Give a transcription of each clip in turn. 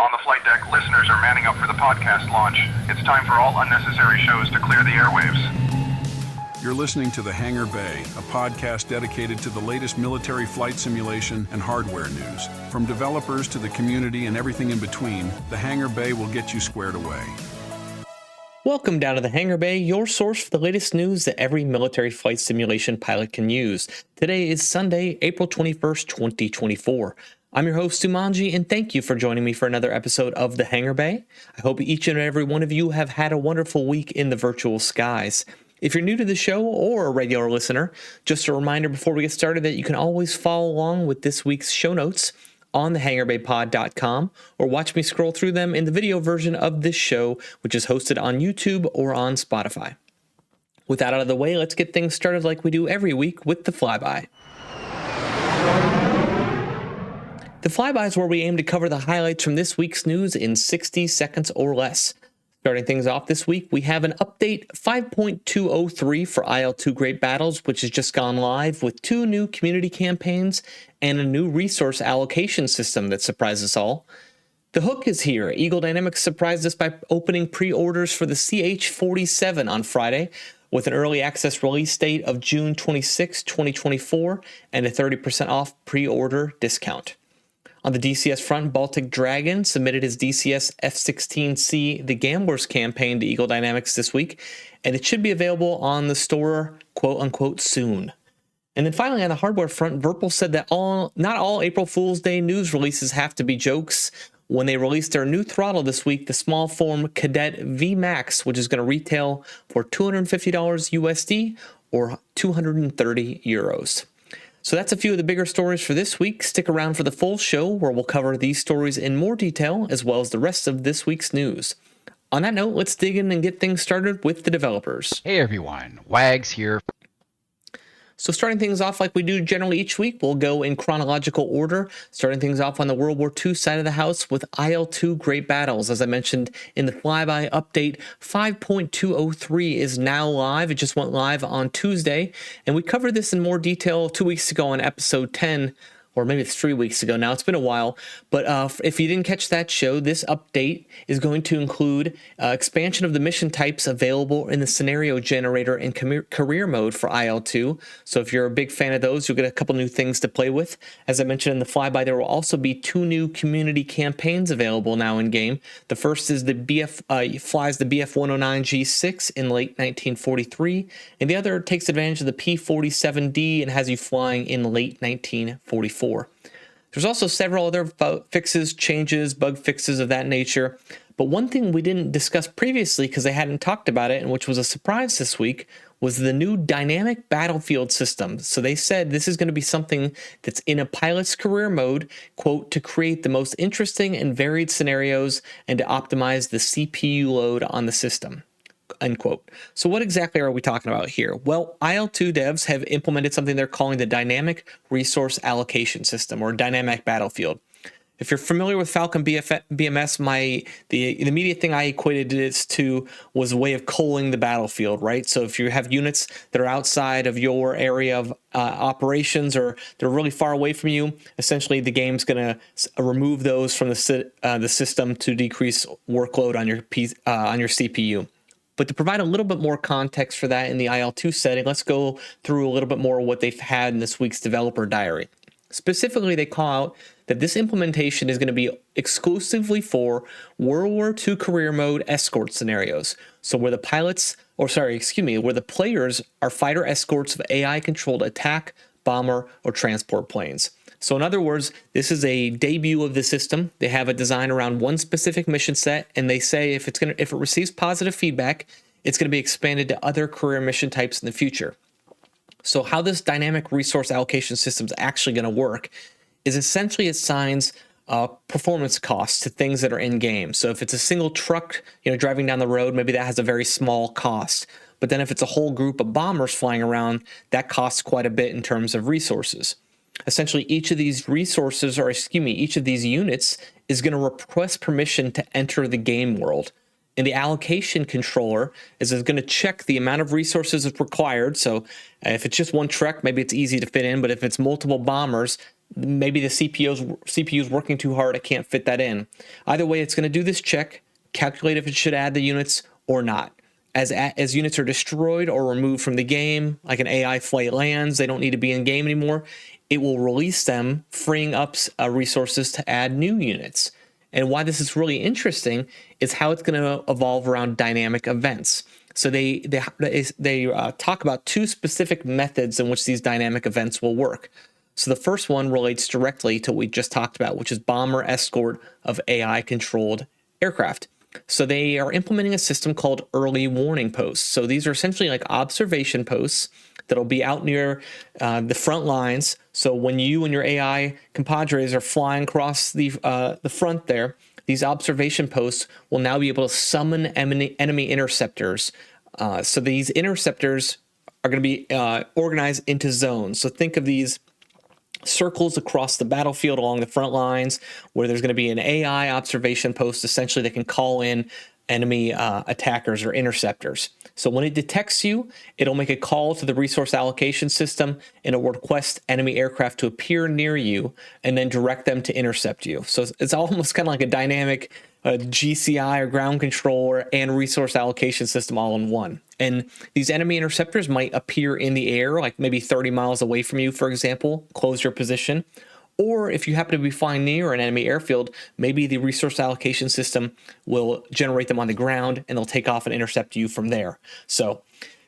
On the flight deck, listeners are manning up for the podcast launch. It's time for all unnecessary shows to clear the airwaves. You're listening to the Hangar Bay, a podcast dedicated to the latest military flight simulation and hardware news. From developers to the community and everything in between, the Hangar Bay will get you squared away. Welcome down to the Hangar Bay, your source for the latest news that every military flight simulation pilot can use. Today is Sunday, April 21st, 2024. I'm your host, Sumanji, and thank you for joining me for another episode of the Hangar Bay. I hope each and every one of you have had a wonderful week in the virtual skies. If you're new to the show or a regular listener, just a reminder before we get started that you can always follow along with this week's show notes on the hangarbaypod.com or watch me scroll through them in the video version of this show, which is hosted on YouTube or on Spotify. With that out of the way, let's get things started like we do every week with the flyby. The flyby is where we aim to cover the highlights from this week's news in 60 seconds or less. Starting things off this week, we have an update 5.203 for IL-2 Great Battles, which has just gone live with 2 new community campaigns and a new resource allocation system that surprised us all. The hook is here. Eagle Dynamics surprised us by opening pre-orders for the CH-47 on Friday with an early access release date of June 26, 2024 and a 30% off pre-order discount. On the DCS front, Baltic Dragon submitted his DCS F-16C The Gamblers campaign to Eagle Dynamics this week, and it should be available on the store, quote-unquote, soon. And then finally, on the hardware front, Virpil said that not all April Fool's Day news releases have to be jokes when they released their new throttle this week, the small form Cadet VMAX, which is going to retail for $250 USD or 230 euros. So that's a few of the bigger stories for this week. Stick around for the full show where we'll cover these stories in more detail as well as the rest of this week's news. On that note, let's dig in and get things started with the developers. Hey everyone, Wags here. So starting things off like we do generally each week, we'll go in chronological order, starting things off on the World War II side of the house with IL-2 Great Battles. As I mentioned in the flyby update, 5.203 is now live. It just went live on Tuesday, and we covered this in more detail 2 weeks ago on episode 10, or maybe it's 3 weeks ago now. It's been a while. But if you didn't catch that show, this update is going to include expansion of the mission types available in the scenario generator in career mode for IL-2. So if you're a big fan of those, you'll get a couple new things to play with. As I mentioned in the flyby, there will also be 2 new community campaigns available now in game. The first is the flies the BF-109G6 in late 1943, and the other takes advantage of the P-47D and has you flying in late 1944. There's also several other fixes, changes, bug fixes of that nature. But one thing we didn't discuss previously because they hadn't talked about it, and which was a surprise this week, was the new dynamic battlefield system. So they said this is going to be something that's in a pilot's career mode, quote, to create the most interesting and varied scenarios and to optimize the CPU load on the system. Unquote. So what exactly are we talking about here? Well, IL-2 devs have implemented something they're calling the Dynamic Resource Allocation System, or Dynamic Battlefield. If you're familiar with Falcon BMS, the immediate thing I equated this to was a way of culling the battlefield, right? So if you have units that are outside of your area of operations or they're really far away from you, essentially the game's going to remove those from the system to decrease workload on your CPU. But to provide a little bit more context for that in the IL-2 setting, let's go through a little bit more of what they've had in this week's developer diary. Specifically, they call out that this implementation is going to be exclusively for World War II career mode escort scenarios. So where the players are fighter escorts of AI-controlled attack, bomber, or transport planes. So in other words, this is a debut of the system. They have a design around one specific mission set, and they say if it receives positive feedback, it's going to be expanded to other career mission types in the future. So how this dynamic resource allocation system is actually going to work is essentially it assigns performance costs to things that are in game. So if it's a single truck, driving down the road, maybe that has a very small cost. But then if it's a whole group of bombers flying around, that costs quite a bit in terms of resources. Essentially, each of these each of these units is going to request permission to enter the game world. And the allocation controller is going to check the amount of resources that's required. So if it's just one truck, maybe it's easy to fit in. But if it's multiple bombers, maybe the CPU's working too hard, it can't fit that in. Either way, it's going to do this check, calculate if it should add the units or not. As units are destroyed or removed from the game, like an AI flight lands, they don't need to be in game anymore, it will release them, freeing up resources to add new units. And why this is really interesting is how it's going to evolve around dynamic events. So they talk about two specific methods in which these dynamic events will work. So the first one relates directly to what we just talked about, which is bomber escort of AI-controlled aircraft. So they are implementing a system called early warning posts. So these are essentially like observation posts that'll be out near the front lines. So when you and your AI compadres are flying across the front there, these observation posts will now be able to summon enemy interceptors. So these interceptors are going to be organized into zones. So think of these circles across the battlefield along the front lines where there's going to be an AI observation post essentially that can call in enemy attackers or interceptors. So when it detects you, it'll make a call to the resource allocation system and it will request enemy aircraft to appear near you and then direct them to intercept you. So it's almost kind of like a dynamic GCI or ground control and resource allocation system all in one. And these enemy interceptors might appear in the air, like maybe 30 miles away from you, for example, close your position. Or if you happen to be flying near an enemy airfield, maybe the resource allocation system will generate them on the ground and they'll take off and intercept you from there. So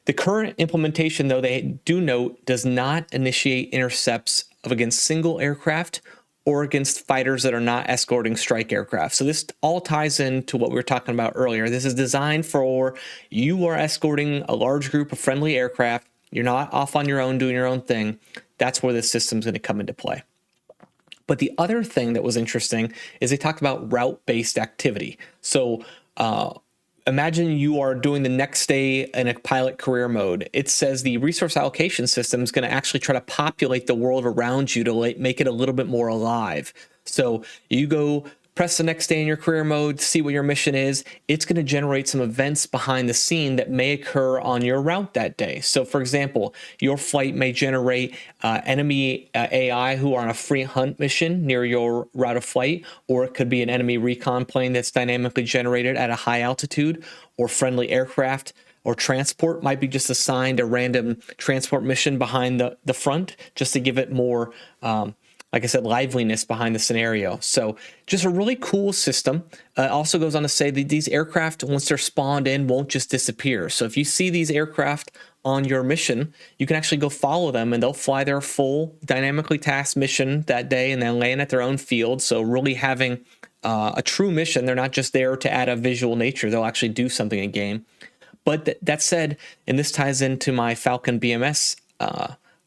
the current implementation, though, they do note, does not initiate intercepts against single aircraft or against fighters that are not escorting strike aircraft. So this all ties into what we were talking about earlier. This is designed for you are escorting a large group of friendly aircraft. You're not off on your own doing your own thing. That's where this system's going to come into play. But the other thing that was interesting is they talked about route-based activity. So imagine you are doing the next day in a pilot career mode. It says the resource allocation system is going to actually try to populate the world around you to make it a little bit more alive. So you go press the next day in your career mode, see what your mission is. It's going to generate some events behind the scene that may occur on your route that day. So for example, your flight may generate enemy AI who are on a free hunt mission near your route of flight, or it could be an enemy recon plane that's dynamically generated at a high altitude, or friendly aircraft or transport might be just assigned a random transport mission behind the front just to give it more like I said, liveliness behind the scenario. So just a really cool system. Also goes on to say that these aircraft, once they're spawned in, won't just disappear. So if you see these aircraft on your mission, you can actually go follow them and they'll fly their full dynamically tasked mission that day and then land at their own field. So really having a true mission. They're not just there to add a visual nature. They'll actually do something in game. But that said, and this ties into my Falcon BMS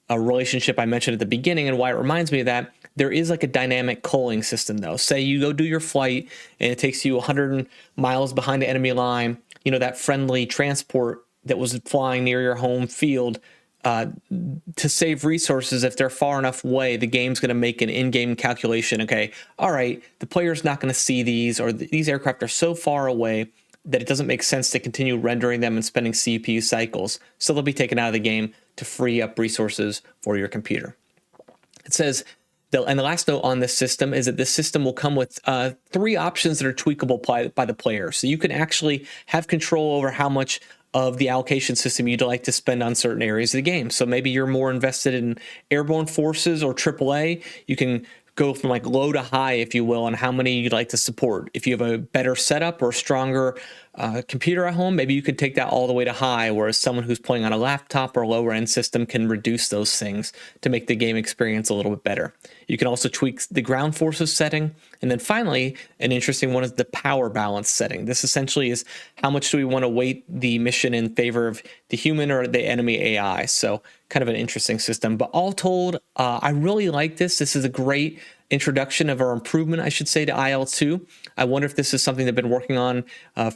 a relationship I mentioned at the beginning and why it reminds me of that, there is like a dynamic culling system though. Say you go do your flight and it takes you 100 miles behind the enemy line, that friendly transport that was flying near your home field, to save resources, if they're far enough away, the game's going to make an in-game calculation. Okay, all right, the player's not going to see these, or these aircraft are so far away that it doesn't make sense to continue rendering them and spending CPU cycles. So they'll be taken out of the game to free up resources for your computer. It says, and the last note on this system is that this system will come with 3 options that are tweakable by the player. So you can actually have control over how much of the allocation system you'd like to spend on certain areas of the game. So maybe you're more invested in airborne forces or AAA. You can go from like low to high, if you will, on how many you'd like to support. If you have a better setup or a stronger computer at home, maybe you could take that all the way to high, whereas someone who's playing on a laptop or lower end system can reduce those things to make the game experience a little bit better. You can also tweak the ground forces setting. And then finally, an interesting one is the power balance setting. This essentially is how much do we want to weight the mission in favor of the human or the enemy AI. So kind of an interesting system. But all told, I really like this. This is a great introduction of our improvement, I should say, to IL-2. I wonder if this is something they've been working on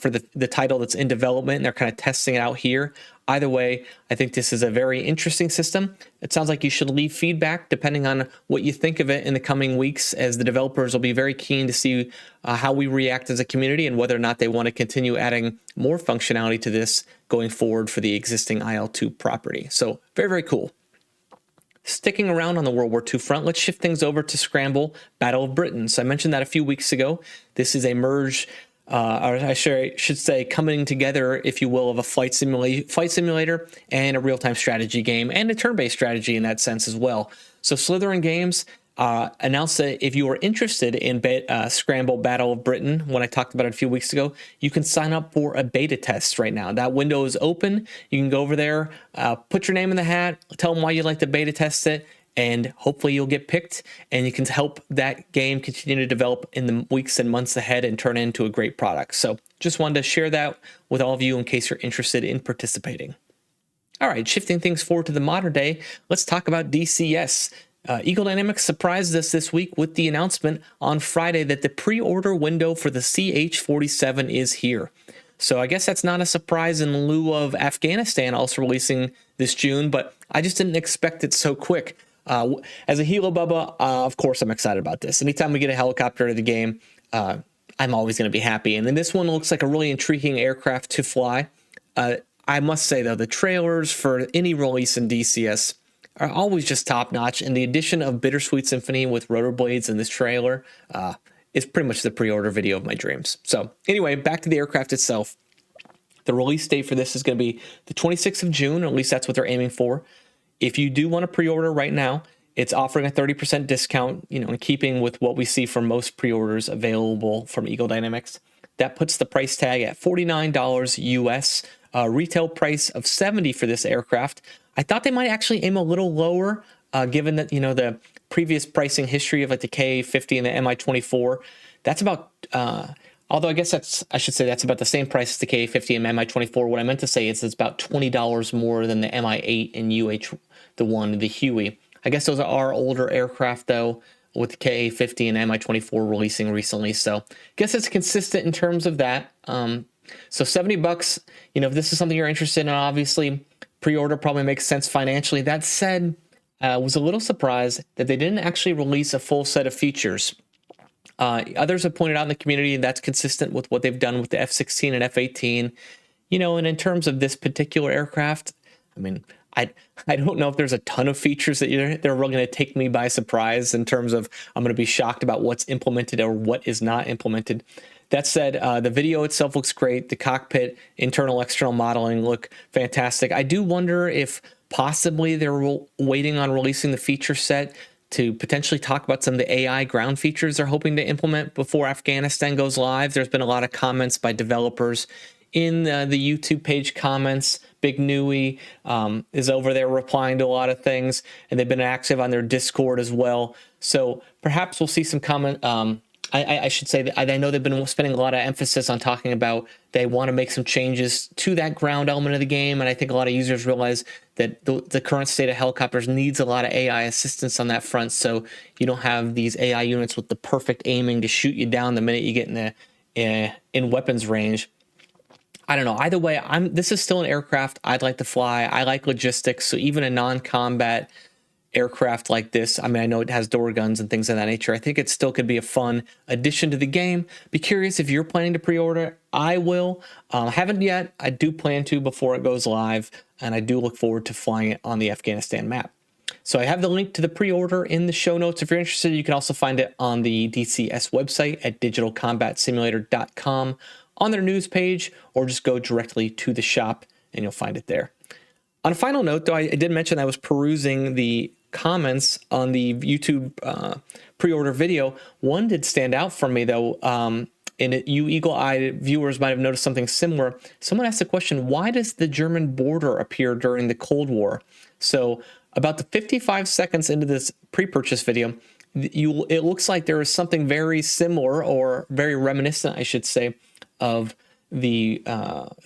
for the title that's in development, and they're kind of testing it out here. Either way, I think this is a very interesting system. It sounds like you should leave feedback depending on what you think of it in the coming weeks, as the developers will be very keen to see how we react as a community and whether or not they want to continue adding more functionality to this going forward for the existing IL-2 property. So very, very cool. Sticking around on the World War II front, let's shift things over to Scramble Battle of Britain. So I mentioned that a few weeks ago. This is a merge, or I should say coming together, if you will, of a flight simulator and a real-time strategy game, and a turn-based strategy in that sense as well. So Slytherin Games announced that if you are interested in Scramble Battle of Britain, when I talked about it a few weeks ago, you can sign up for a beta test right now. That window is open. You can go over there, put your name in the hat, tell them why you'd like to beta test it, and hopefully you'll get picked, and you can help that game continue to develop in the weeks and months ahead and turn it into a great product. So just wanted to share that with all of you in case you're interested in participating. All right, shifting things forward to the modern day, let's talk about DCS. Eagle Dynamics surprised us this week with the announcement on Friday that the pre-order window for the CH-47 is here. So I guess that's not a surprise in lieu of Afghanistan also releasing this June, but I just didn't expect it so quick. As a Hilo Bubba, of course I'm excited about this. Anytime we get a helicopter to the game, I'm always going to be happy. And then this one looks like a really intriguing aircraft to fly. I must say, though, the trailers for any release in DCS are always just top-notch, and the addition of Bittersweet Symphony with rotor blades in this trailer is pretty much the pre-order video of my dreams. So anyway, back to the aircraft itself. The release date for this is going to be the 26th of June, or at least that's what they're aiming for. If you do want to pre-order right now, it's offering a 30% discount, in keeping with what we see for most pre-orders available from Eagle Dynamics. That puts the price tag at $49 US, retail price of $70 for this aircraft. I thought they might actually aim a little lower, given that, the previous pricing history of like the KA-50 and the Mi-24. That's about, although I guess I should say that's about the same price as the KA-50 and Mi-24. What I meant to say is it's about $20 more than the Mi-8 and UH-1, the Huey. I guess those are older aircraft, though, with the KA-50 and Mi-24 releasing recently. So I guess it's consistent in terms of that. So $70, if this is something you're interested in, obviously pre-order probably makes sense financially. That said, I was a little surprised that they didn't actually release a full set of features. Others have pointed out in the community that's consistent with what they've done with the F-16 and F-18. And in terms of this particular aircraft, I don't know if there's a ton of features that they're really going to take me by surprise in terms of I'm going to be shocked about what's implemented or what is not implemented. That said, the video itself looks great. The cockpit, internal, external modeling look fantastic. I do wonder if possibly they're waiting on releasing the feature set to potentially talk about some of the AI ground features they're hoping to implement before Afghanistan goes live. There's been a lot of comments by developers in the YouTube page comments. Big Nui is over there replying to a lot of things, and they've been active on their Discord as well. So perhaps we'll see some comment. I should say that I know they've been spending a lot of emphasis on talking about they want to make some changes to that ground element of the game, and I think a lot of users realize that the current state of helicopters needs a lot of AI assistance on that front, so you don't have these AI units with the perfect aiming to shoot you down the minute you get in weapons range. I don't know. Either way, this is still an aircraft I'd like to fly. I like logistics, so even a non-combat aircraft like this, I know it has door guns and things of that nature. I think it still could be a fun addition to the game. Be curious if you're planning to pre-order. I will. Haven't yet. I do plan to before it goes live, and I do look forward to flying it on the Afghanistan map. So I have the link to the pre-order in the show notes. If you're interested, you can also find it on the DCS website at digitalcombatsimulator.com on their news page, or just go directly to the shop and you'll find it there. On a final note, though, I did mention I was perusing the comments on the YouTube pre-order video. One did stand out for me, though, and you eagle-eyed viewers might have noticed something similar. Someone asked the question, why does the German border appear during the Cold War? So about the 55 seconds into this pre-purchase video, it looks like there is something very similar, or very reminiscent, I should say, of the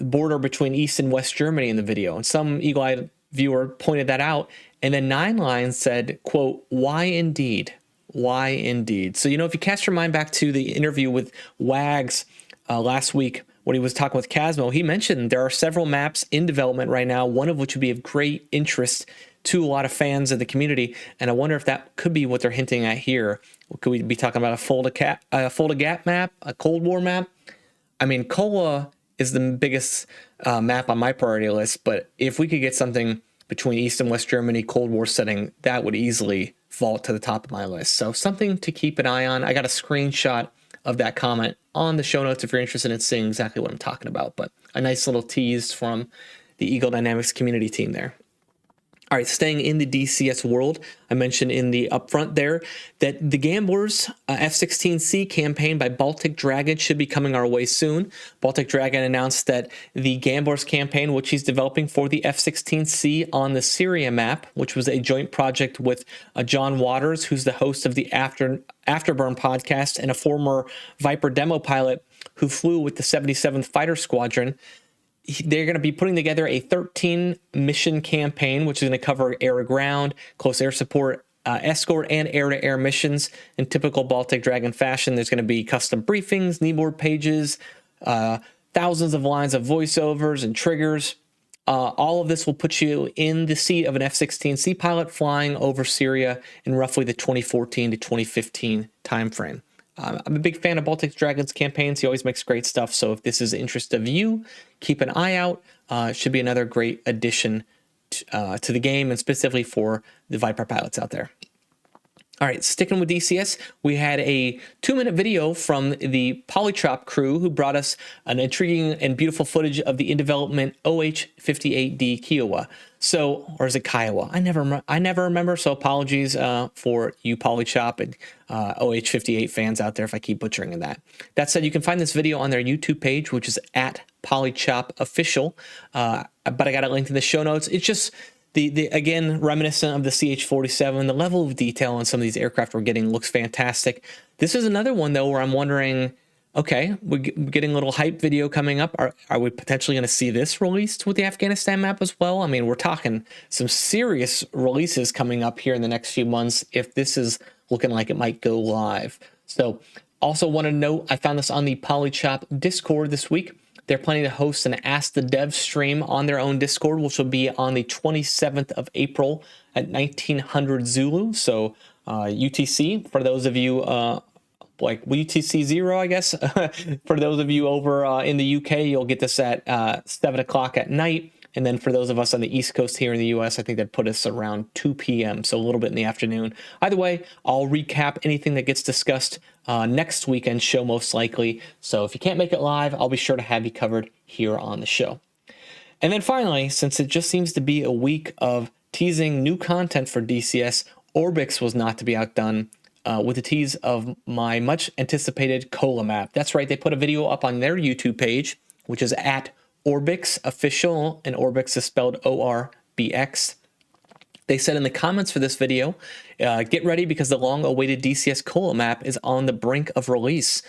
border between East and West Germany in the video. And some eagle-eyed viewer pointed that out. And then Nine Lines said, quote, why indeed? Why indeed? So, if you cast your mind back to the interview with Wags last week when he was talking with Casmo, he mentioned there are several maps in development right now, one of which would be of great interest to a lot of fans of the community. And I wonder if that could be what they're hinting at here. Could we be talking about a Fulda Gap map, a Cold War map? Kola is the biggest map on my priority list, but if we could get something between East and West Germany Cold War setting, that would easily vault to the top of my list. So something to keep an eye on. I got a screenshot of that comment on the show notes if you're interested in seeing exactly what I'm talking about, but a nice little tease from the Eagle Dynamics community team there. All right, staying in the DCS world, I mentioned in the upfront there that the Gamblers F-16C campaign by Baltic Dragon should be coming our way soon. Baltic Dragon announced that the Gamblers campaign, which he's developing for the F-16C on the Syria map, which was a joint project with John Waters, who's the host of the Afterburn podcast and a former Viper demo pilot who flew with the 77th Fighter Squadron. They're going to be putting together a 13 mission campaign, which is going to cover air-to-ground, close air support, escort, and air-to-air missions. In typical Baltic Dragon fashion, there's going to be custom briefings, kneeboard pages, thousands of lines of voiceovers and triggers. All of this will put you in the seat of an F-16C pilot flying over Syria in roughly the 2014 to 2015 timeframe. I'm a big fan of Baltic Dragon's campaigns. He always makes great stuff. So if this is the interest of you, keep an eye out. It should be another great addition to the game, and specifically for the Viper pilots out there. All right, sticking with DCS, we had a 2-minute video from the Polychop crew who brought us an intriguing and beautiful footage of the in-development OH-58D Kiowa. So, or is it Kiowa? I never remember, so apologies for you Polychop and OH-58 fans out there if I keep butchering that. That said, you can find this video on their YouTube page, which is at Polychop Official, but I got it linked in the show notes. It's just the again, reminiscent of the CH-47, the level of detail on some of these aircraft we're getting looks fantastic. This is another one, though, where I'm wondering, okay, we're getting a little hype video coming up. Are we potentially going to see this released with the Afghanistan map as well? I mean, we're talking some serious releases coming up here in the next few months if this is looking like it might go live. So also want to note, I found this on the Polychop Discord this week. They're planning to host an Ask the Dev stream on their own Discord, which will be on the 27th of April at 1900 Zulu. So UTC, for those of you like UTC 0, I guess. For those of you over in the UK, you'll get this at 7 o'clock at night. And then for those of us on the East Coast here in the US, I think that put us around 2 p.m., so a little bit in the afternoon. Either way, I'll recap anything that gets discussed next weekend's show most likely. So if you can't make it live, I'll be sure to have you covered here on the show. And then finally, since it just seems to be a week of teasing new content for DCS, Orbx was not to be outdone with a tease of my much anticipated Kola map. That's right, they put a video up on their YouTube page, which is at Orbx Official, and Orbx is spelled ORBX. They said in the comments for this video, get ready because the long-awaited DCS Kola map is on the brink of release,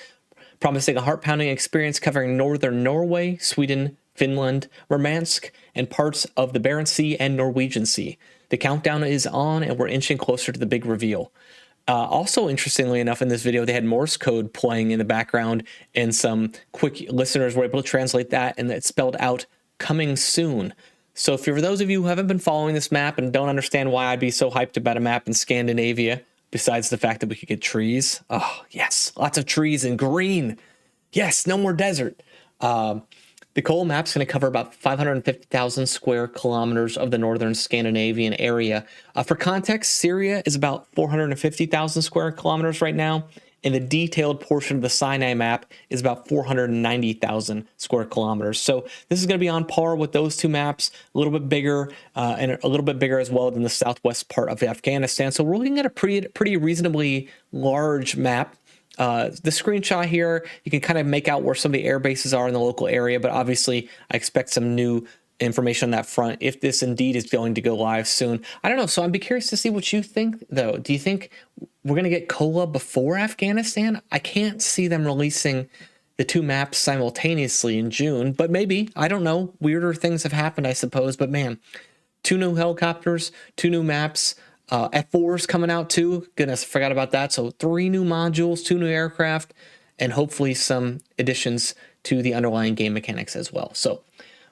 promising a heart-pounding experience covering northern Norway, Sweden, Finland, Murmansk, and parts of the Barents Sea and Norwegian Sea. The countdown is on, and we're inching closer to the big reveal. Also, interestingly enough, in this video, they had Morse code playing in the background, and some quick listeners were able to translate that, and it spelled out coming soon. So for those of you who haven't been following this map and don't understand why I'd be so hyped about a map in Scandinavia, besides the fact that we could get trees. Oh, yes, lots of trees and green. Yes, no more desert. The Kola map's going to cover about 550,000 square kilometers of the northern Scandinavian area. For context, Syria is about 450,000 square kilometers right now, and the detailed portion of the Sinai map is about 490,000 square kilometers. So this is going to be on par with those two maps, a little bit bigger, and a little bit bigger as well than the southwest part of Afghanistan. So we're looking at a pretty reasonably large map. The screenshot here, you can kind of make out where some of the air bases are in the local area, but obviously I expect some new information on that front if this indeed is going to go live soon. I don't know, so I'd be curious to see what you think, though. Do you think we're going to get Kola before Afghanistan? I can't see them releasing the two maps simultaneously in June, but maybe, I don't know. Weirder things have happened, I suppose, but man, 2 new helicopters, 2 new maps, F4s coming out too. Goodness, forgot about that. So 3 new modules, 2 new aircraft, and hopefully some additions to the underlying game mechanics as well. So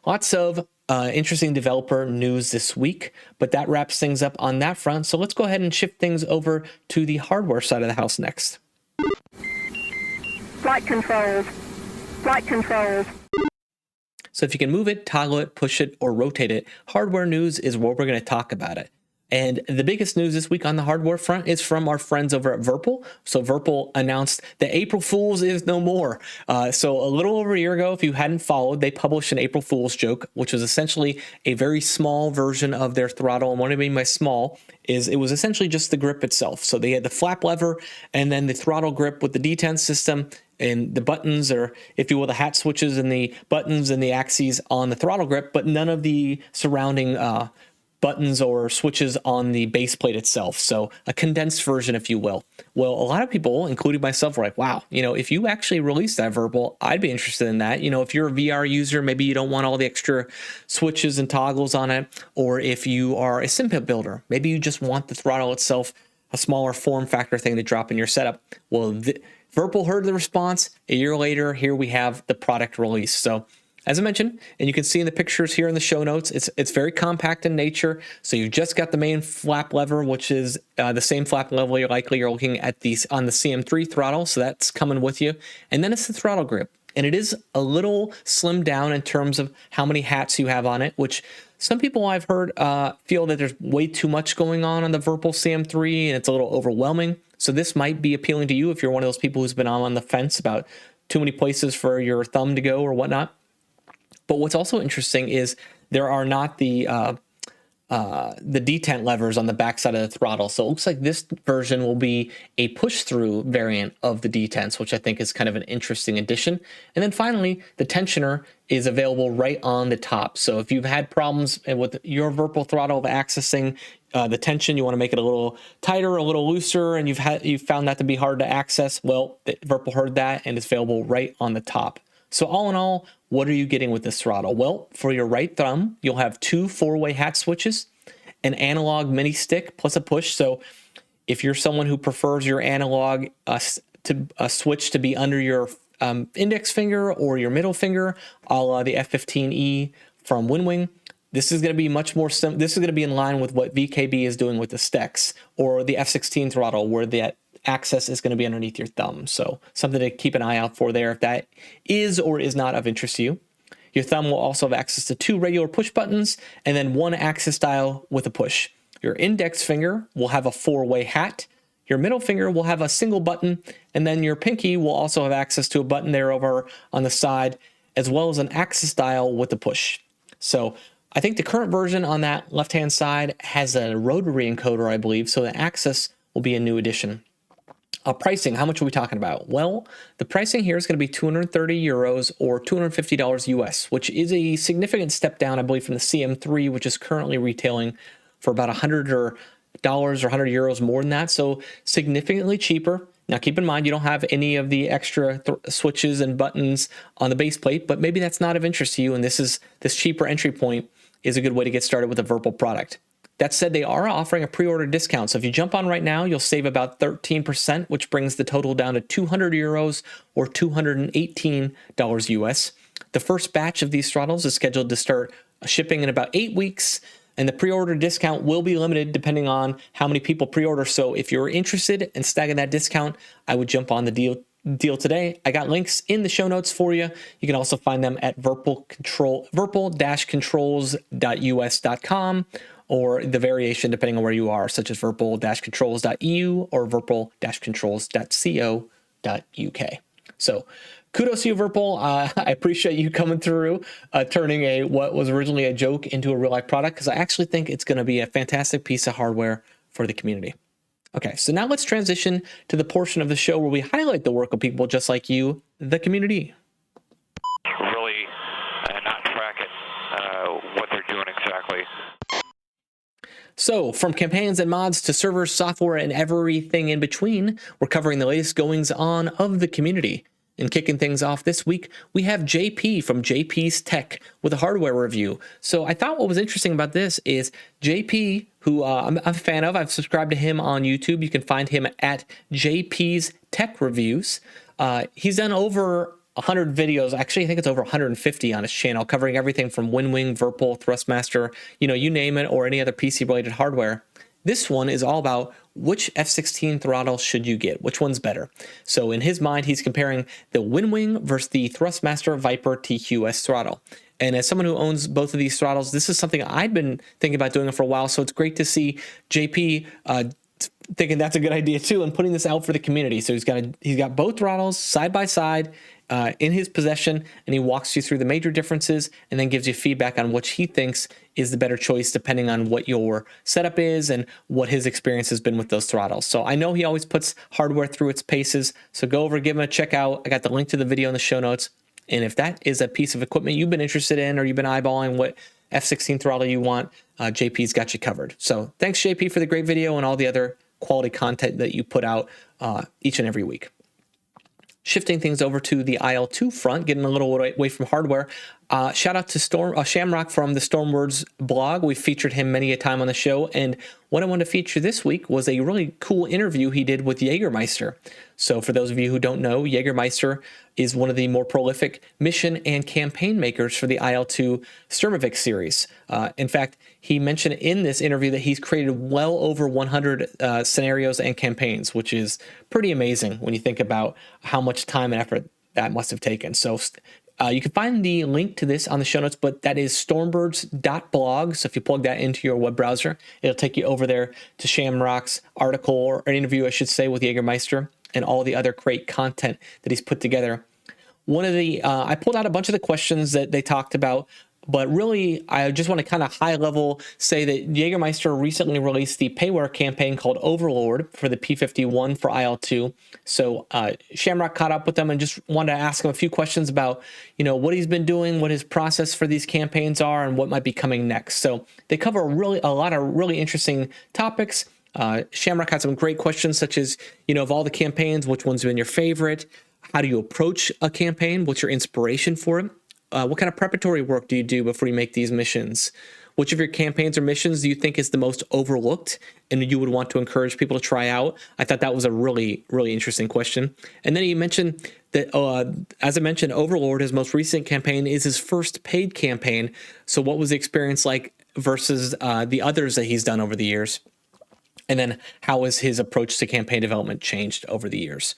lots of interesting developer news this week, but that wraps things up on that front. So let's go ahead and shift things over to the hardware side of the house next. Flight controls. Flight controls. So if you can move it, toggle it, push it, or rotate it, hardware news is where we're going to talk about it. And the biggest news this week on the hardware front is from our friends over at Virpil. So Virpil announced that April Fool's is no more. So a little over a year ago, if you hadn't followed, they published an April Fool's joke, which was essentially a very small version of their throttle. And what I mean by small is it was essentially just the grip itself. So they had the flap lever and then the throttle grip with the detent system and the buttons, or if you will, the hat switches and the buttons and the axes on the throttle grip, but none of the surrounding buttons or switches on the base plate itself. So a condensed version, if you will. Well, a lot of people, including myself, were like, wow, if you actually release that Virpil, I'd be interested in that. If you're a VR user, maybe you don't want all the extra switches and toggles on it. Or if you are a Simpit builder, maybe you just want the throttle itself, a smaller form factor thing to drop in your setup. Well, Virpil heard the response. A year later, here we have the product release. So as I mentioned, and you can see in the pictures here in the show notes, it's very compact in nature. So you've just got the main flap lever, which is the same flap lever you're looking at on the CM3 throttle. So that's coming with you. And then it's the throttle grip. And it is a little slimmed down in terms of how many hats you have on it, which some people I've heard feel that there's way too much going on the Virpil CM3 and it's a little overwhelming. So this might be appealing to you if you're one of those people who's been on the fence about too many places for your thumb to go or whatnot. But what's also interesting is there are not the detent levers on the backside of the throttle. So it looks like this version will be a push-through variant of the detents, which I think is kind of an interesting addition. And then finally, the tensioner is available right on the top. So if you've had problems with your Virpil throttle of accessing the tension, you want to make it a little tighter, a little looser, and you've found that to be hard to access, well, Virpil heard that and it's available right on the top. So all in all, what are you getting with this throttle? Well, for your right thumb, you'll have 2 4-way hat switches, an analog mini stick plus a push. So if you're someone who prefers your analog switch to be under your index finger or your middle finger, a la the F15E from WinWing, this is going to be much more this is going to be in line with what VKB is doing with the Stex or the F16 throttle, where that access is going to be underneath your thumb. So something to keep an eye out for there if that is or is not of interest to you. Your thumb will also have access to 2 regular push buttons and then 1 axis dial with a push. Your index finger will have a 4-way hat. Your middle finger will have a single button, and then your pinky will also have access to a button there over on the side, as well as an axis dial with a push. So I think the current version on that left-hand side has a rotary encoder, I believe, so the axis will be a new addition. Pricing, how much are we talking about? Well, the pricing here is going to be 230 euros or $250 US, which is a significant step down, I believe, from the CM3, which is currently retailing for about $100 or 100 euros more than that. So significantly cheaper. Now, keep in mind, you don't have any of the extra switches and buttons on the base plate, but maybe that's not of interest to you. And this cheaper entry point is a good way to get started with a Virpil product. That said, they are offering a pre-order discount. So if you jump on right now, you'll save about 13%, which brings the total down to 200 euros or $218 US. The first batch of these throttles is scheduled to start shipping in about 8 weeks, and the pre-order discount will be limited depending on how many people pre-order. So if you're interested in snagging that discount, I would jump on the deal today. I got links in the show notes for you. You can also find them at virpil-controls.us.com, or the variation depending on where you are, such as virpil-controls.eu or virpil-controls.co.uk. So kudos to you, Virpil. I appreciate you coming through, turning what was originally a joke into a real-life product, because I actually think it's going to be a fantastic piece of hardware for the community. Okay, so now let's transition to the portion of the show where we highlight the work of people just like you, the community. Really not track it, what they're doing exactly. So from campaigns and mods to servers, software, and everything in between, we're covering the latest goings on of the community. And kicking things off this week, we have JP from JP's Tech with a hardware review. So I thought what was interesting about this is JP, who I'm a fan of. I've subscribed to him on YouTube. You can find him at JP's Tech Reviews. He's done over 100 videos. Actually, I think it's over 150 on his channel, covering everything from WinWing, Virpil, Thrustmaster, you name it, or any other PC-related hardware. This one is all about which F-16 throttle should you get? Which one's better? So in his mind, he's comparing the Windwing versus the Thrustmaster Viper TQS throttle. And as someone who owns both of these throttles, this is something I've been thinking about doing for a while. So it's great to see JP thinking that's a good idea too, and putting this out for the community. So he's got both throttles side by side in his possession, and he walks you through the major differences and then gives you feedback on which he thinks is the better choice depending on what your setup is and what his experience has been with those throttles. So I know he always puts hardware through its paces, so go over, give him a check out. I got the link to the video in the show notes. And if that is a piece of equipment you've been interested in, or you've been eyeballing what F-16 throttle you want, JP's got you covered. So thanks, JP, for the great video and all the other quality content that you put out each and every week. Shifting things over to the IL-2 front, getting a little away from hardware. Shout out to Shamrock from the Stormbirds.blog. We've featured him many a time on the show, and what I wanted to feature this week was a really cool interview he did with Jägermeister. So for those of you who don't know, Jägermeister is one of the more prolific mission and campaign makers for the IL-2 Sturmovik series. In fact, he mentioned in this interview that he's created well over 100 scenarios and campaigns, which is pretty amazing when you think about how much time and effort that must have taken. So you can find the link to this on the show notes, but that is Stormbirds.blog. So if you plug that into your web browser, it'll take you over there to Shamrock's article, or an interview, I should say, with Jägermeister and all the other great content that he's put together. One of the, I pulled out a bunch of the questions that they talked about, but really, I just want to kind of high level say that Jägermeister recently released the payware campaign called Overlord for the P-51 for IL-2. So Shamrock caught up with them and just wanted to ask him a few questions about, what he's been doing, what his process for these campaigns are, and what might be coming next. So they cover a lot of really interesting topics. Shamrock had some great questions, such as, of all the campaigns, which one's been your favorite? How do you approach a campaign? What's your inspiration for it? What kind of preparatory work do you do before you make these missions? Which of your campaigns or missions do you think is the most overlooked and you would want to encourage people to try out? I thought that was a really, really interesting question. And then he mentioned that, as I mentioned, Overlord, his most recent campaign, is his first paid campaign. So what was the experience like versus the others that he's done over the years? And then how has his approach to campaign development changed over the years?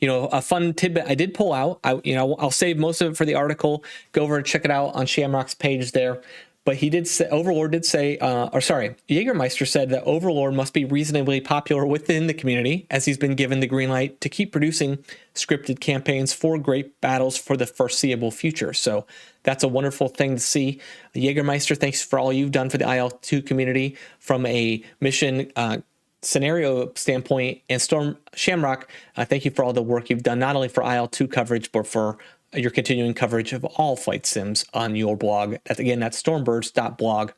A fun tidbit I did pull out. I'll save most of it for the article. Go over and check it out on Shamrock's page there. But he did say, Overlord did say, Jägermeister said that Overlord must be reasonably popular within the community, as he's been given the green light to keep producing scripted campaigns for great battles for the foreseeable future. So that's a wonderful thing to see. Jägermeister, thanks for all you've done for the IL-2 community from a mission scenario standpoint, and Shamrock, thank you for all the work you've done, not only for IL-2 coverage, but for your continuing coverage of all flight sims on your blog. Again, that's Stormbirds.blog.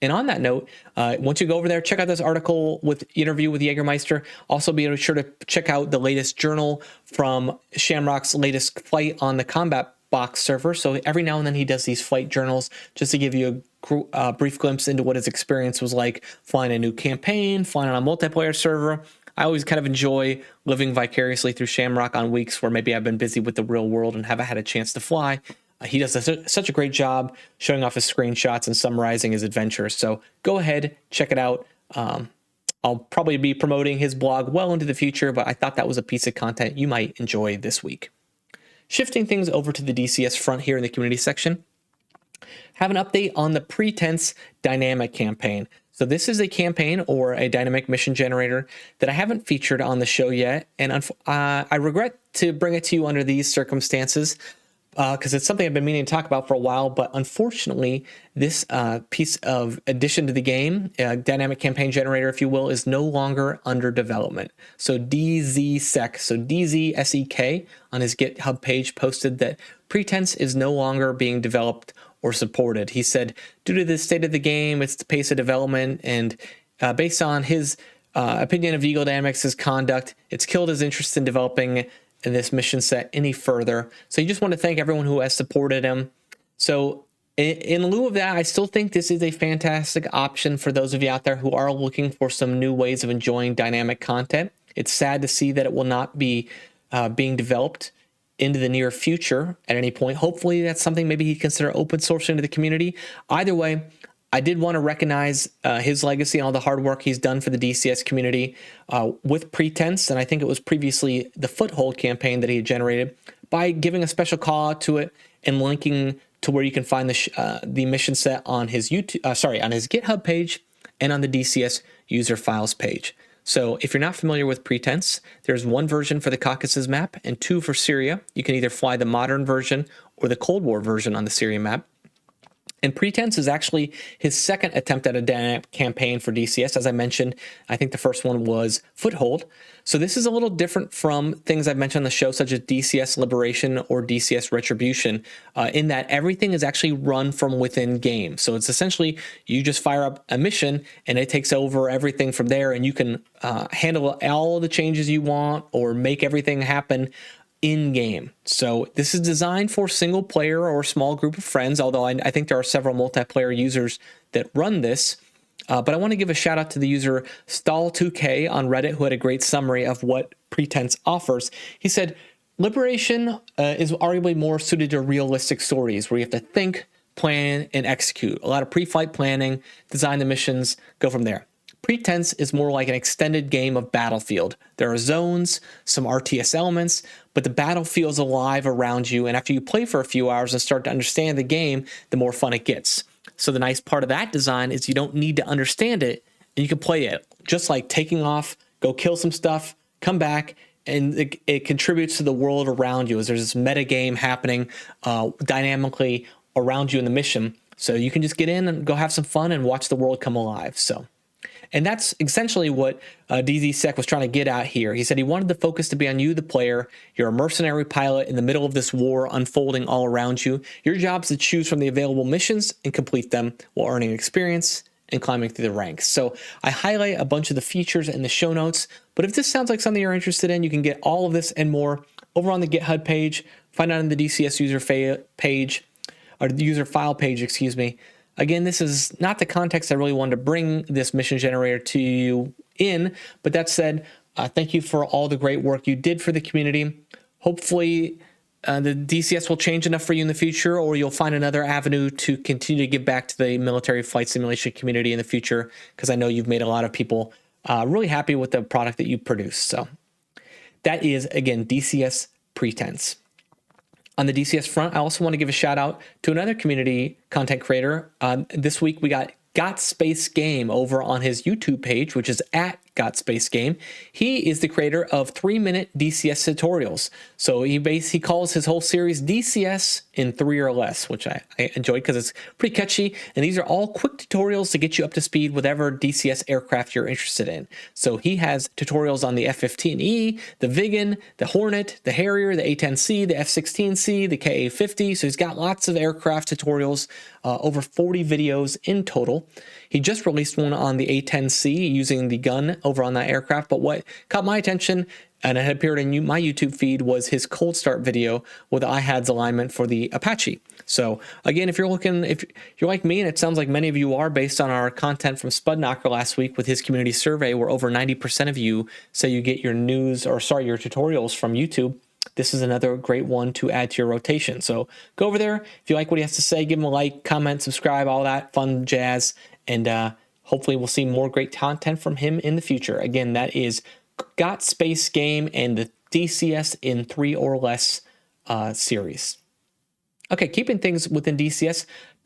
And on that note, once you go over there, check out this article with interview with Jägermeister. Also be sure to check out the latest journal from Shamrock's latest flight on the Combat Box server. So every now and then he does these flight journals just to give you a brief glimpse into what his experience was like flying a new campaign, flying on a multiplayer server. I always kind of enjoy living vicariously through Shamrock on weeks where maybe I've been busy with the real world and haven't had a chance to fly. He does such a great job showing off his screenshots and summarizing his adventures. So go ahead, check it out. I'll probably be promoting his blog well into the future, but I thought that was a piece of content you might enjoy this week. Shifting things over to the DCS front here in the community section, have an update on the Pretense Dynamic campaign. So this is a campaign or a dynamic mission generator that I haven't featured on the show yet, and I regret to bring it to you under these circumstances because it's something I've been meaning to talk about for a while, but unfortunately, this piece of addition to the game, dynamic campaign generator, if you will, is no longer under development. So DZSEK, so DZSEK on his GitHub page posted that Pretense is no longer being developed or supported. He said, due to the state of the game, its pace of development, and based on his opinion of Eagle Dynamics' conduct, it's killed his interest in developing this mission set any further. So you just want to thank everyone who has supported him. So in lieu of that, I still think this is a fantastic option for those of you out there who are looking for some new ways of enjoying dynamic content. It's sad to see that it will not be being developed into the near future at any point. Hopefully that's something maybe he'd consider open sourcing to the community. Either way, I did want to recognize his legacy and all the hard work he's done for the DCS community with Pretense, and I think it was previously the Foothold campaign that he had generated, by giving a special call out to it and linking to where you can find the mission set on his on his GitHub page and on the DCS user files page. So if you're not familiar with Pretense, there's one version for the Caucasus map and two for Syria. You can either fly the modern version or the Cold War version on the Syria map. And Pretense is actually his second attempt at a dynamic campaign for DCS. As I mentioned, I think the first one was Foothold. So this is a little different from things I've mentioned on the show, such as DCS Liberation or DCS Retribution, in that everything is actually run from within game. So it's essentially you just fire up a mission and it takes over everything from there, and you can handle all of the changes you want or make everything happen in game. So this is designed for single player or small group of friends, although I think there are several multiplayer users that run this. But I want to give a shout out to the user Stall2K on Reddit, who had a great summary of what Pretense offers. He said, Liberation is arguably more suited to realistic stories where you have to think, plan, and execute. A lot of pre-flight planning, design the missions, go from there. Pretense is more like an extended game of Battlefield. There are zones, some RTS elements, but the battle feels alive around you, and after you play for a few hours and start to understand the game, the more fun it gets. So the nice part of that design is you don't need to understand it, and you can play it. Just like taking off, go kill some stuff, come back, and it contributes to the world around you as there's this meta game happening dynamically around you in the mission. So you can just get in and go have some fun and watch the world come alive. And that's essentially what DZSec was trying to get at here. He said he wanted the focus to be on you, the player. You're a mercenary pilot in the middle of this war unfolding all around you. Your job is to choose from the available missions and complete them while earning experience and climbing through the ranks. So I highlight a bunch of the features in the show notes, but if this sounds like something you're interested in, you can get all of this and more over on the GitHub page, find out on the DCS user page, or the user file page, excuse me. Again, this is not the context I really wanted to bring this mission generator to you in, but that said, thank you for all the great work you did for the community. Hopefully, the DCS will change enough for you in the future, or you'll find another avenue to continue to give back to the military flight simulation community in the future, because I know you've made a lot of people really happy with the product that you produce. So that is, again, DCS Pretense. On the DCS front, I also want to give a shout out to another community content creator. This week we got Space Game over on his YouTube page, which is at Space Game. He is the creator of 3-minute DCS tutorials. So he calls his whole series DCS in 3 or less, which I enjoyed because it's pretty catchy. And these are all quick tutorials to get you up to speed with whatever DCS aircraft you're interested in. So he has tutorials on the F-15E, the Viggen, the Hornet, the Harrier, the A-10C, the F-16C, the Ka-50. So he's got lots of aircraft tutorials, over 40 videos in total. He just released one on the A-10C using the gun over on that aircraft, but what caught my attention, and it had appeared in my YouTube feed, was his cold start video with the IHADS alignment for the Apache. So again, if you're like me, and it sounds like many of you are based on our content from Spudknocker last week with his community survey, where over 90% of you say you get your your tutorials from YouTube, this is another great one to add to your rotation. So go over there. If you like what he has to say, give him a like, comment, subscribe, all that fun jazz. And hopefully we'll see more great content from him in the future. Again, that is Got Space Game and the DCS in 3 or less series. Okay, keeping things within DCS,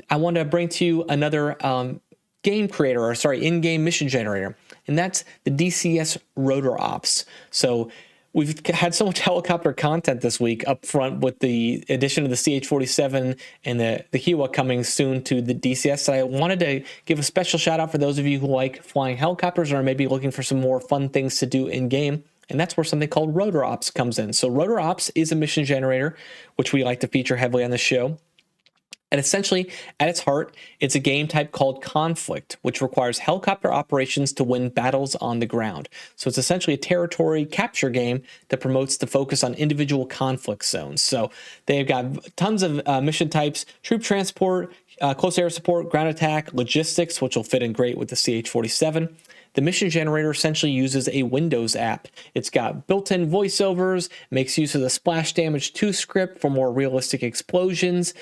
I want to bring to you another in-game mission generator, and that's the DCS Rotor Ops. So we've had so much helicopter content this week up front with the addition of the CH-47 and the Kiowa coming soon to the DCS. So I wanted to give a special shout out for those of you who like flying helicopters or maybe looking for some more fun things to do in game. And that's where something called Rotor Ops comes in. So Rotor Ops is a mission generator, which we like to feature heavily on the show. And essentially, at its heart, it's a game type called Conflict, which requires helicopter operations to win battles on the ground. So it's essentially a territory capture game that promotes the focus on individual conflict zones. So they've got tons of mission types: troop transport, close air support, ground attack, logistics, which will fit in great with the CH-47. The mission generator essentially uses a Windows app. It's got built-in voiceovers, makes use of the Splash Damage 2 script for more realistic explosions.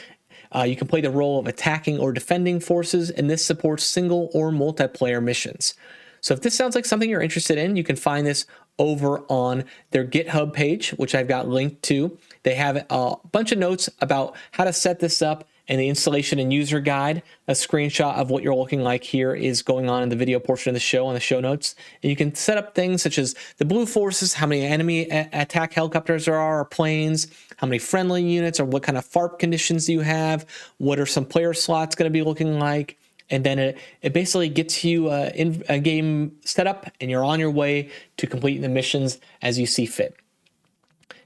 You can play the role of attacking or defending forces, and this supports single or multiplayer missions. So if this sounds like something you're interested in, you can find this over on their GitHub page, which I've got linked to. They have a bunch of notes about how to set this up and the installation and user guide. A screenshot of what you're looking like here is going on in the video portion of the show on the show notes. And you can set up things such as the blue forces, how many enemy attack helicopters there are, or planes, how many friendly units, or what kind of FARP conditions do you have, what are some player slots going to be looking like. And then it basically gets you in a game set up, and you're on your way to completing the missions as you see fit.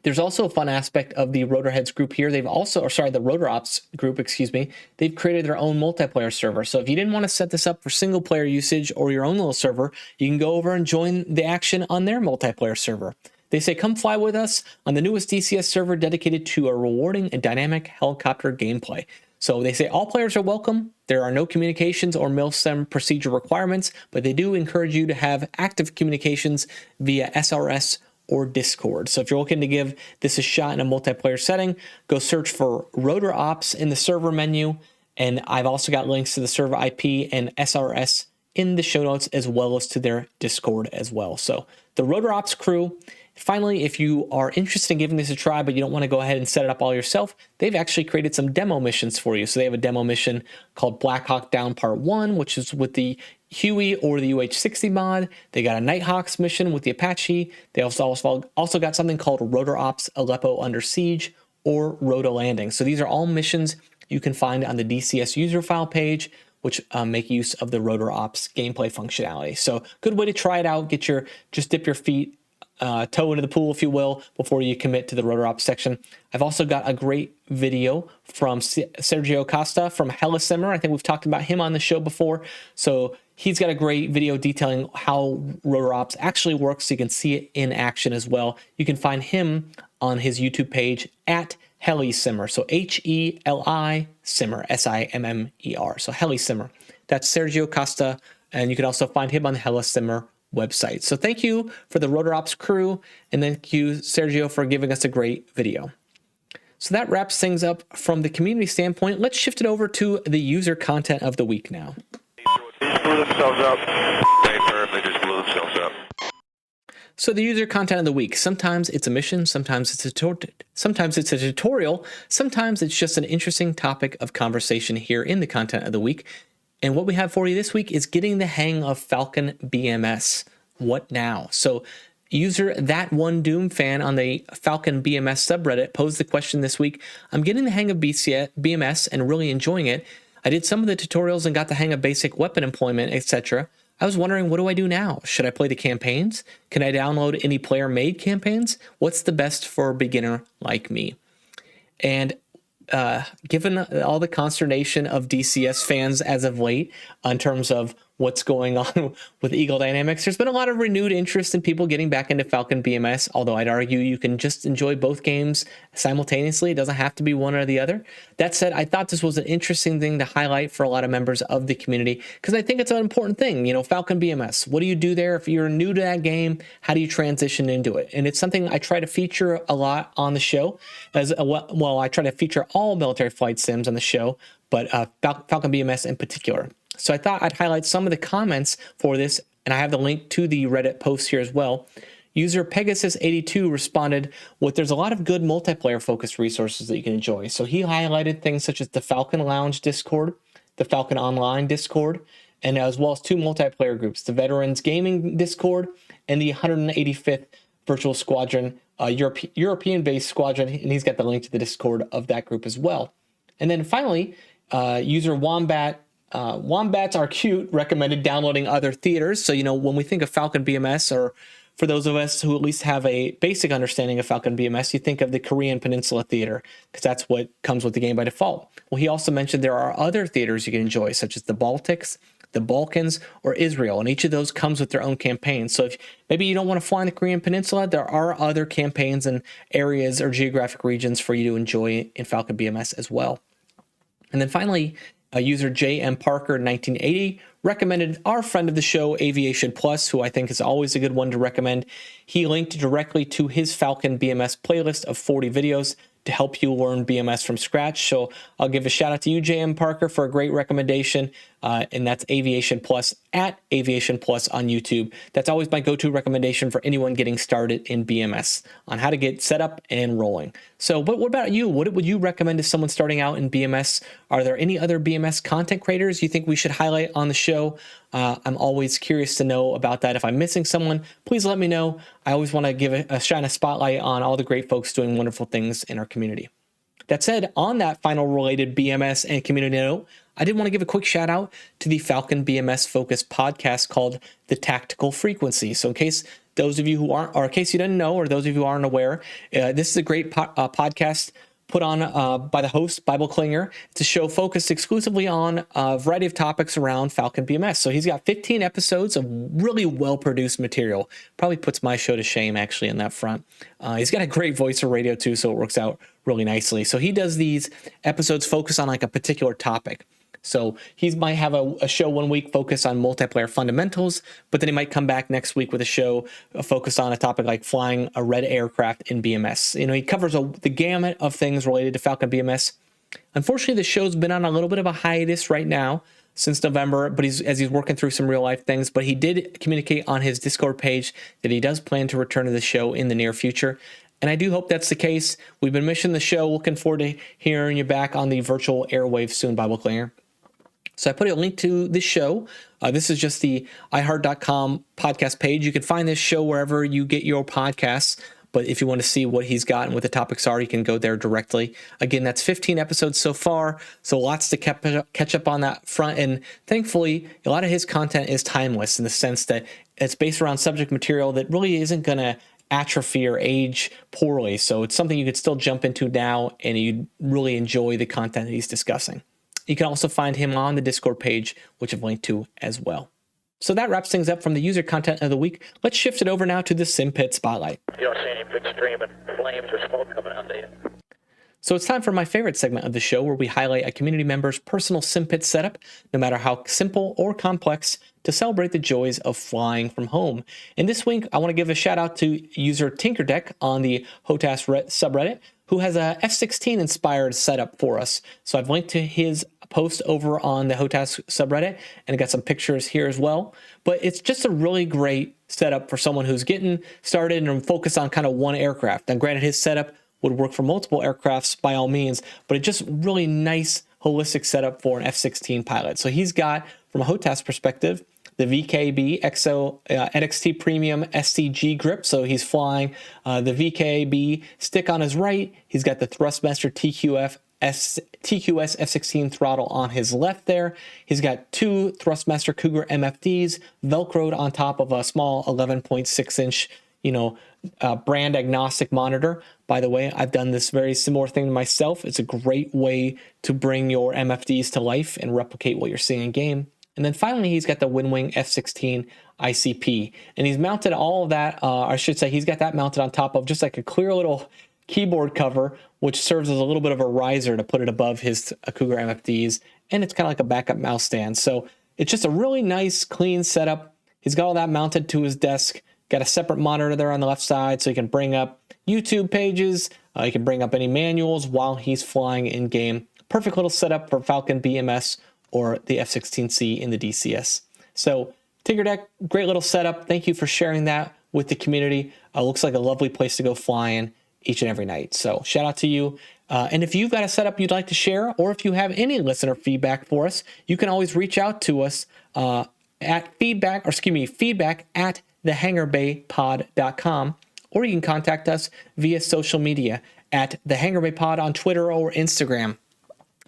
There's also a fun aspect of the Rotorheads group here. They've also, or sorry, the Rotor Ops group, excuse me, they've created their own multiplayer server. So if you didn't want to set this up for single player usage or your own little server, you can go over and join the action on their multiplayer server. They say, come fly with us on the newest DCS server dedicated to a rewarding and dynamic helicopter gameplay. So they say all players are welcome. There are no communications or milsim procedure requirements, but they do encourage you to have active communications via SRS or Discord. So if you're looking to give this a shot in a multiplayer setting, go search for Rotor Ops in the server menu. And I've also got links to the server IP and SRS in the show notes, as well as to their Discord as well. So the Rotor Ops crew. Finally, if you are interested in giving this a try, but you don't want to go ahead and set it up all yourself, they've actually created some demo missions for you. So they have a demo mission called Black Hawk Down Part 1, which is with the Huey or the UH-60 mod. They got a Nighthawks mission with the Apache. They also got something called Rotor Ops Aleppo Under Siege or Roto Landing. So these are all missions you can find on the DCS user file page, which make use of the Rotor Ops gameplay functionality. So good way to try it out. Just dip your feet, toe into the pool, if you will, before you commit to the Rotor Ops section. I've also got a great video from Sergio Costa from Helisimmer. I think we've talked about him on the show before. So he's got a great video detailing how Rotor Ops actually works, so you can see it in action as well. You can find him on his YouTube page at Helisimmer. So H-E-L-I Simmer, S-I-M-M-E-R. So Helisimmer. That's Sergio Costa, and you can also find him on the Helisimmer website. So thank you for the Rotor Ops crew, and thank you, Sergio, for giving us a great video. So that wraps things up from the community standpoint. Let's shift it over to the user content of the week now. They just blew themselves up. They just blew themselves up. So the user content of the week. Sometimes it's a mission, sometimes it's a tutorial, sometimes it's just an interesting topic of conversation here in the content of the week. And what we have for you this week is getting the hang of Falcon BMS. What now? So user That One Doom fan on the Falcon BMS subreddit posed the question this week. I'm getting the hang of BMS and really enjoying it. I did some of the tutorials and got the hang of basic weapon employment, etc. I was wondering, what do I do now? Should I play the campaigns? Can I download any player-made campaigns? What's the best for a beginner like me? And given all the consternation of DCS fans as of late in terms of what's going on with Eagle Dynamics, there's been a lot of renewed interest in people getting back into Falcon BMS, although I'd argue you can just enjoy both games simultaneously. It doesn't have to be one or the other. That said, I thought this was an interesting thing to highlight for a lot of members of the community, because I think it's an important thing. You know, Falcon BMS, what do you do there? If you're new to that game, how do you transition into it? And it's something I try to feature a lot on the show. I try to feature all military flight sims on the show, but Falcon BMS in particular. So I thought I'd highlight some of the comments for this, and I have the link to the Reddit post here as well. User Pegasus82 responded with, there's a lot of good multiplayer-focused resources that you can enjoy. So he highlighted things such as the Falcon Lounge Discord, the Falcon Online Discord, and as well as two multiplayer groups, the Veterans Gaming Discord and the 185th Virtual Squadron, European-based squadron, and he's got the link to the Discord of that group as well. And then finally, user Wombats Are Cute recommended downloading other theaters. So, you know, when we think of Falcon BMS, or for those of us who at least have a basic understanding of Falcon BMS, you think of the Korean Peninsula Theater, because that's what comes with the game by default. Well, he also mentioned there are other theaters you can enjoy, such as the Baltics, the Balkans, or Israel, and each of those comes with their own campaign. So if maybe you don't want to fly in the Korean Peninsula, there are other campaigns and areas or geographic regions for you to enjoy in Falcon BMS as well. And then finally, user JM Parker 1980 recommended our friend of the show, Aviation Plus, who I think is always a good one to recommend. He linked directly to his Falcon BMS playlist of 40 videos to help you learn BMS from scratch. So I'll give a shout out to you, JM Parker, for a great recommendation. And that's Aviation Plus, at Aviation Plus on YouTube. That's always my go-to recommendation for anyone getting started in BMS on how to get set up and rolling. So what about you? What would you recommend to someone starting out in BMS? Are there any other BMS content creators you think we should highlight on the show? I'm always curious to know about that. If I'm missing someone, please let me know. I always want to give a shine a spotlight on all the great folks doing wonderful things in our community. That said, on that final related BMS and community note, I did want to give a quick shout out to the Falcon BMS focused podcast called The Tactical Frequency. So in case those of you who aren't, or in case you didn't know, or those of you who aren't aware, this is a great podcast put on by the host, Bible Klinger. It's a show focused exclusively on a variety of topics around Falcon BMS. So he's got 15 episodes of really well-produced material. Probably puts my show to shame, actually, in that front. He's got a great voice for radio, too, so it works out really nicely. So he does these episodes focus on like a particular topic. So he might have a show one week focused on multiplayer fundamentals, but then he might come back next week with a show focused on a topic like flying a red aircraft in BMS. You know, he covers the gamut of things related to Falcon BMS. Unfortunately, the show's been on a little bit of a hiatus right now since November, but as he's working through some real life things. But he did communicate on his Discord page that he does plan to return to the show in the near future. And I do hope that's the case. We've been missing the show. Looking forward to hearing you back on the virtual airwaves soon, Bible Klinger. So I put a link to this show. This is just the iHeart.com podcast page. You can find this show wherever you get your podcasts. But if you want to see what he's got and what the topics are, you can go there directly. Again, that's 15 episodes so far. So lots to catch up on that front. And thankfully, a lot of his content is timeless in the sense that it's based around subject material that really isn't going to atrophy or age poorly. So it's something you could still jump into now and you'd really enjoy the content that he's discussing. You can also find him on the Discord page, which I've linked to as well. So that wraps things up from the user content of the week. Let's shift it over now to the Simpit Spotlight. You don't see any big stream of flames or smoke coming out there. So it's time for my favorite segment of the show where we highlight a community member's personal Simpit setup, no matter how simple or complex, to celebrate the joys of flying from home. And this week, I want to give a shout out to user Tinkerdeck on the HOTAS subreddit, who has a F-16 inspired setup for us. So I've linked to his post over on the HOTAS subreddit, and I got some pictures here as well. But it's just a really great setup for someone who's getting started and focused on kind of one aircraft. Now, granted, his setup would work for multiple aircrafts by all means, but it's just really nice, holistic setup for an F-16 pilot. So he's got, from a HOTAS perspective, the VKB XO NXT Premium SCG grip. So he's flying the VKB stick on his right. He's got the Thrustmaster TQS F-16 throttle on his left there. He's got two Thrustmaster Cougar MFDs Velcroed on top of a small 11.6-inch, brand agnostic monitor. By the way, I've done this very similar thing myself. It's a great way to bring your MFDs to life and replicate what you're seeing in game. And then finally, he's got the WinWing F-16 ICP. And he's mounted all of that, he's got that mounted on top of just like a clear little keyboard cover, which serves as a little bit of a riser to put it above his Cougar MFDs. And it's kind of like a backup mouse stand. So it's just a really nice, clean setup. He's got all that mounted to his desk. Got a separate monitor there on the left side so he can bring up YouTube pages. He can bring up any manuals while he's flying in game. Perfect little setup for Falcon BMS or the F-16C in the DCS. So Tinkerdeck, great little setup. Thank you for sharing that with the community. Looks like a lovely place to go flying each and every night. So shout out to you. And if you've got a setup you'd like to share, or if you have any listener feedback for us, you can always reach out to us at feedback at thehangarbaypod.com, or you can contact us via social media at the Hangar Bay Pod on Twitter or Instagram.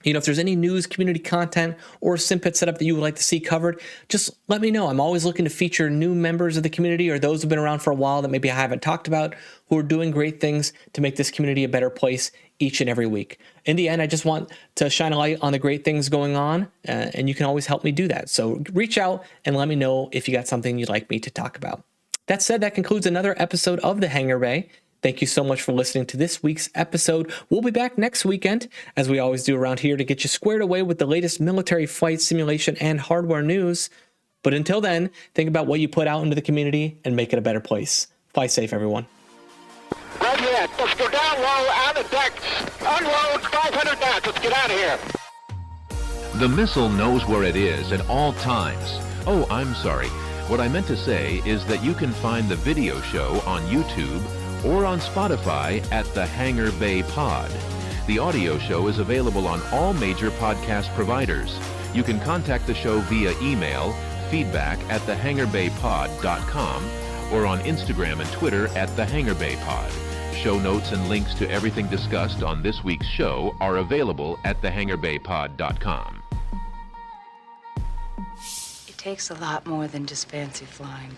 If there's any news, community content, or Simpit setup that you would like to see covered, just let me know. I'm always looking to feature new members of the community or those who've been around for a while that maybe I haven't talked about, who are doing great things to make this community a better place each and every week. In the end, I just want to shine a light on the great things going on, and you can always help me do that. So reach out and let me know if you got something you'd like me to talk about. That said, that concludes another episode of the Hangar Bay. Thank you so much for listening to this week's episode. We'll be back next weekend, as we always do around here, to get you squared away with the latest military flight simulation and hardware news. But until then, think about what you put out into the community and make it a better place. Fly safe, everyone. Roger that. Let's go down low, out the deck. Unload 500 knots. Let's get out of here. The missile knows where it is at all times. Oh, I'm sorry. What I meant to say is that you can find the video show on YouTube or on Spotify at the Hangar Bay Pod. The audio show is available on all major podcast providers. You can contact the show via email, feedback@thehangarbaypod.com, or on Instagram and Twitter at the Hangar Bay Pod. Show notes and links to everything discussed on this week's show are available at thehangarbaypod.com. It takes a lot more than just fancy flying.